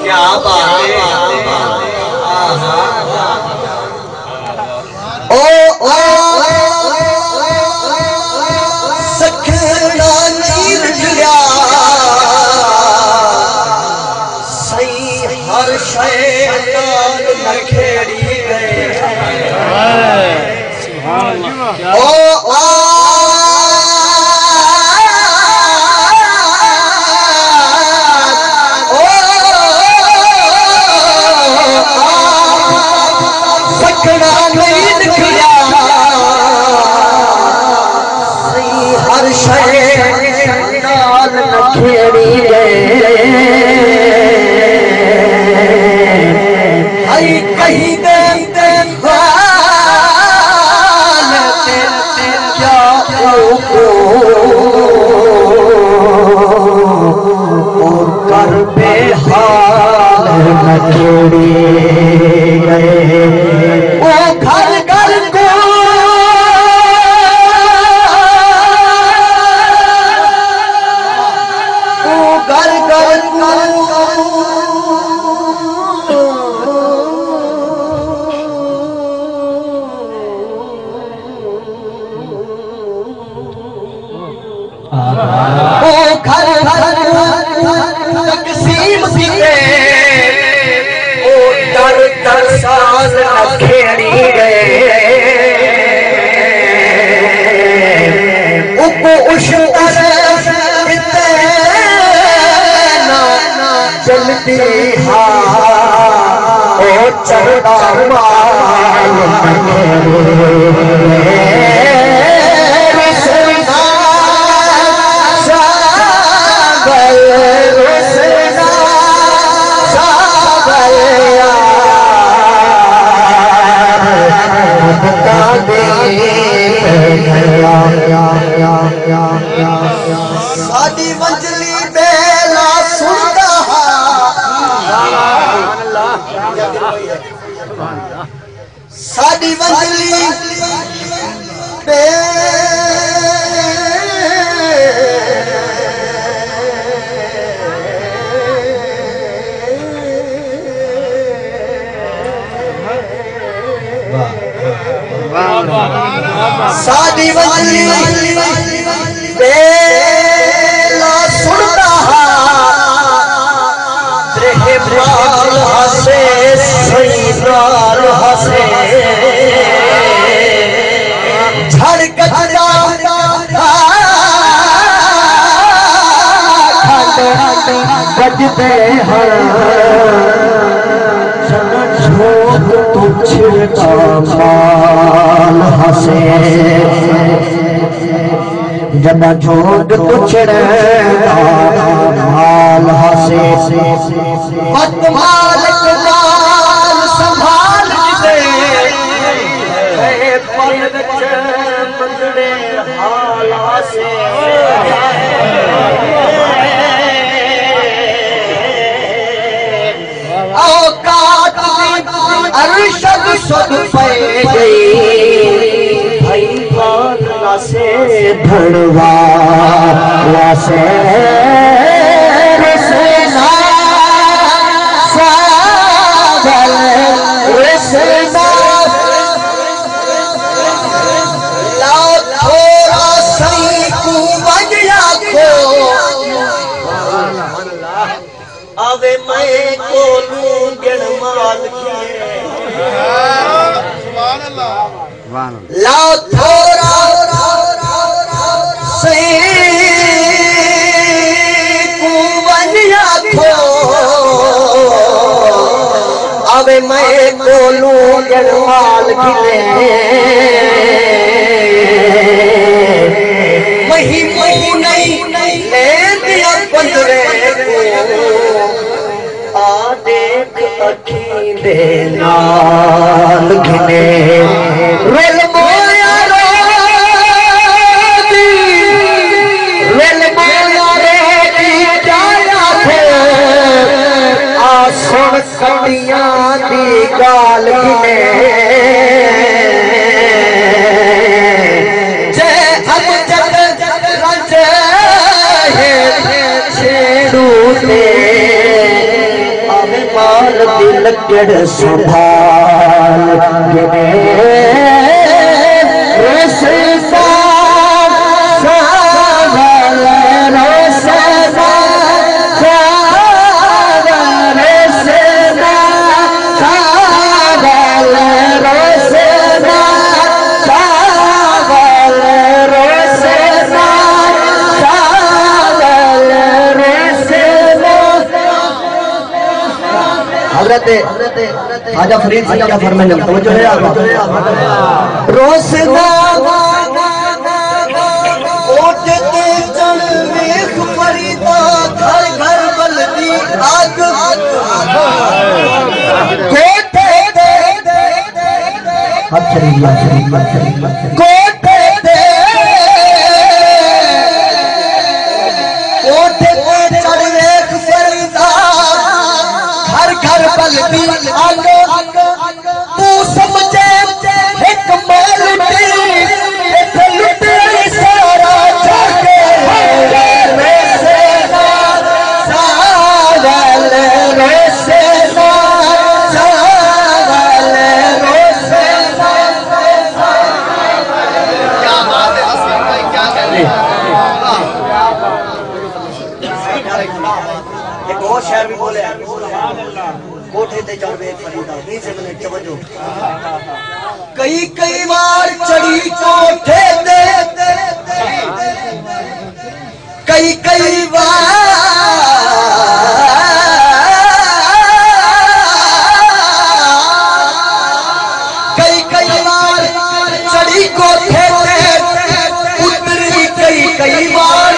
क्या बात सखना नीर गया सही हर शैतान नखेड़ी गए खेड़ी कहीं और कर बेहाल नखेड़ी गए वो घर घर को तकसीम सीते ओ दर दर साज नखेड़ी गए उको उशतर चलती हा ओ चढ़ता माल सादी मंजली बेला सुनता सादी मंजली सादी मंजली बेला सुनता त्रेहमाल हसे सईदार हसे झड़कता बजते हैं झोंक तुझका माल हसे जब झोंक तुझका माल मालिक माल संभाल दे बंदे हाला से औकात अरशद सुध पे गई भाई बादला से भड़वा से रसना सागल रसना लाओ थोड़ा सही को बजया को आवे मैं को लूंगण माल लाओ थोड़ा सही को बजया को आवे मैं को लूंगण माल खिले मही मही नहीं ले दिया बंदरे आ देख अखी दे नाल घिने रेल मोया रे जाया थे आ सुन कटियां दी गाल घिने जय हम जग रज छेड़ू दे माल दिल कड़ संभाल गिने रसना सागल रसना सागल रसना सागल रसना सागल रसना सागल रसना हजरत आजा फरीद से क्या फरमाने में तवज्जो है आपका रोशना कोटे ते चल वेख फरीदा घर घर बलदी आग कोटे ते कोटे ते कोटे ते चल वेख फरीदा घर घर बलदी आग तू समझे एक माल लुटे सारा जाके रसना सागल रसना सागल रसना क्या बात है हसन भाई क्या कहते हैं एक और शेर भी बोले कोठे ते चढ़ वे फरीदा नीचे मैंने तवज्जो कई कई बार चढ़ी कोठे ते कई कई बार चढ़ी कोठे ते उतरी कई बार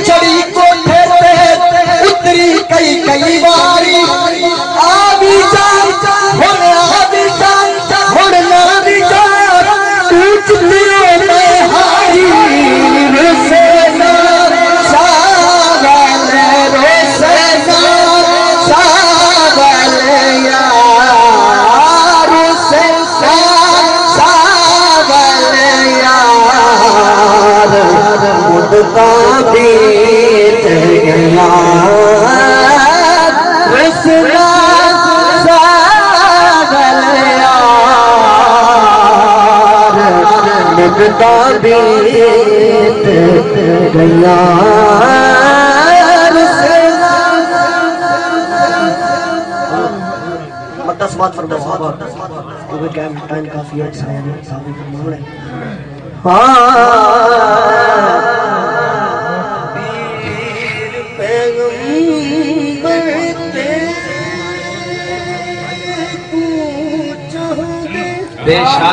चढ़ी कोठे ते उतरी कई बारी आवी जान आवी जान ना भी जान पूछ लियो मैं हारी रसना सागल रसना सागल यार रसना सागल यार मुद्दा बीत गया रसना सागल यार मुद्दा बीत गया दस बात फरमा क्योंकि टाइम काफी अच्छा है साहब का मामला है बेशक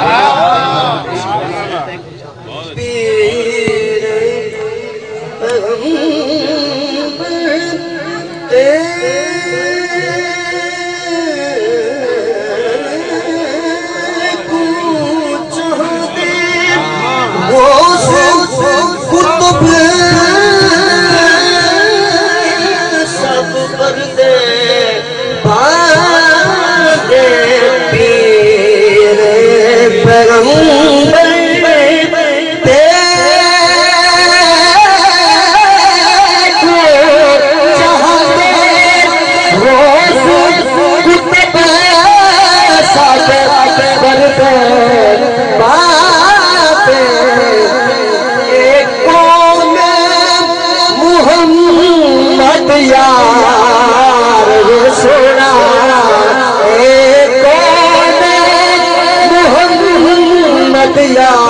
या